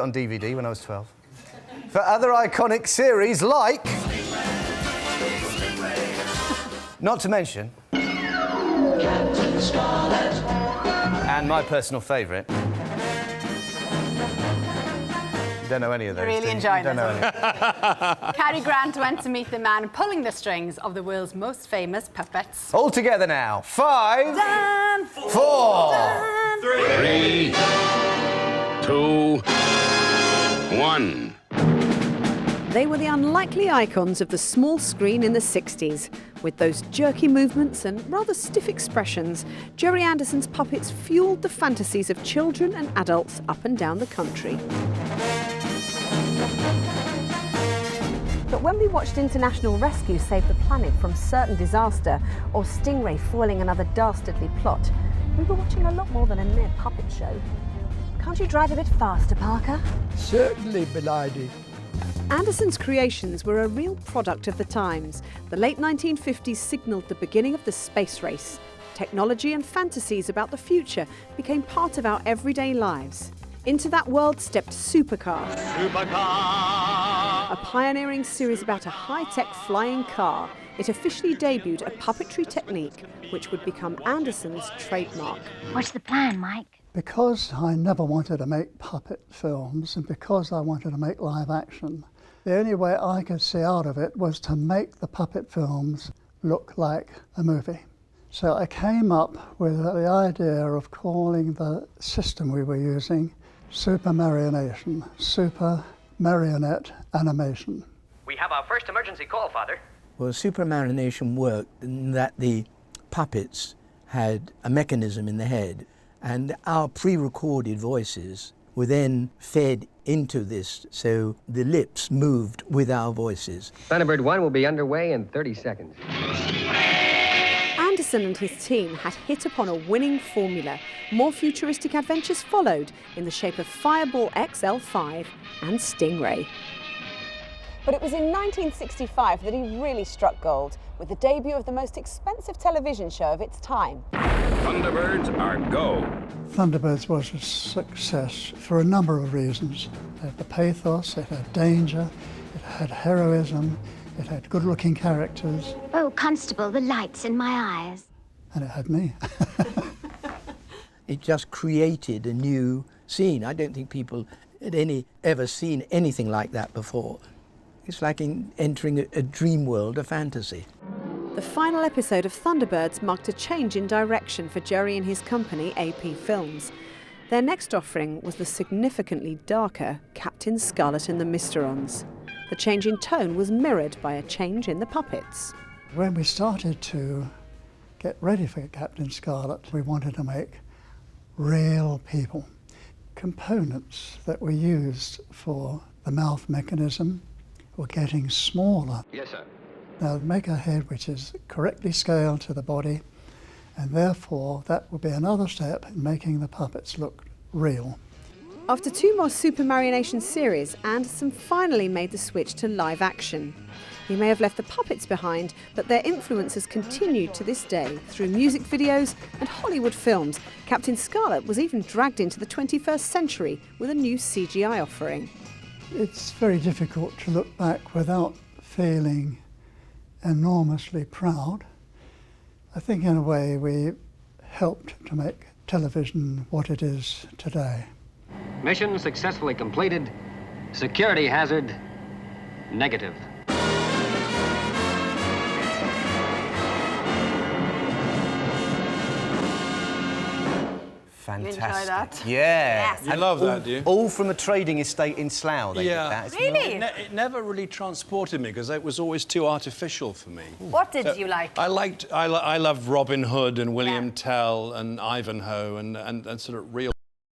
on DVD when I was 12. For other iconic series like... Not to mention... Captain Scarlet. And my personal favourite... Don't know any of those. You're really enjoying this. Don't know any. Cary Grant went to meet the man pulling the strings of the world's most famous puppets. All together now. 5, 4, 3, 2, 1. They were the unlikely icons of the small screen in the 60s. With those jerky movements and rather stiff expressions, Gerry Anderson's puppets fueled the fantasies of children and adults up and down the country. But when we watched International Rescue save the planet from certain disaster, or Stingray foiling another dastardly plot, we were watching a lot more than a mere puppet show. Can't you drive a bit faster, Parker? Certainly, milady. Anderson's creations were a real product of the times. The late 1950s signalled the beginning of the space race. Technology and fantasies about the future became part of our everyday lives. Into that world stepped Supercar, a pioneering series about a high-tech flying car. It officially debuted a puppetry technique which would become Anderson's trademark. What's the plan, Mike? Because I never wanted to make puppet films and because I wanted to make live action, the only way I could see out of it was to make the puppet films look like a movie. So I came up with the idea of calling the system we were using Super Marionation, Super Marionette Animation. We have our first emergency call, Father. Well, Super Marionation worked in that the puppets had a mechanism in the head, and our pre-recorded voices were then fed into this, so the lips moved with our voices. Thunderbird 1 will be underway in 30 seconds. Anderson and his team had hit upon a winning formula. More futuristic adventures followed in the shape of Fireball XL5 and Stingray. But it was in 1965 that he really struck gold with the debut of the most expensive television show of its time. Thunderbirds are go. Thunderbirds was a success for a number of reasons. It had the pathos, it had danger, it had heroism, it had good-looking characters. Oh, Constable, the light's in my eyes. And it had me. It just created a new scene. I don't think people had ever seen anything like that before. It's like entering a dream world, a fantasy. The final episode of Thunderbirds marked a change in direction for Gerry and his company, AP Films. Their next offering was the significantly darker Captain Scarlet and the Mysterons. The change in tone was mirrored by a change in the puppets. When we started to get ready for Captain Scarlet, we wanted to make real people. Components that were used for the mouth mechanism were getting smaller. Yes, sir. Now, make a head which is correctly scaled to the body, and therefore that would be another step in making the puppets look real. After 2 more Super Marionation series, Anderson finally made the switch to live action. He may have left the puppets behind, but their influence has continued to this day through music videos and Hollywood films. Captain Scarlet was even dragged into the 21st century with a new CGI offering. It's very difficult to look back without feeling enormously proud. I think in a way we helped to make television what it is today. Mission successfully completed. Security hazard negative. Fantastic. You enjoy that? Yeah. Yes. You love that, do you? All from a trading estate in Slough, they did that. It's Really? It never really transported me because it was always too artificial for me. What did you like? I loved Robin Hood and William Tell and Ivanhoe and sort of real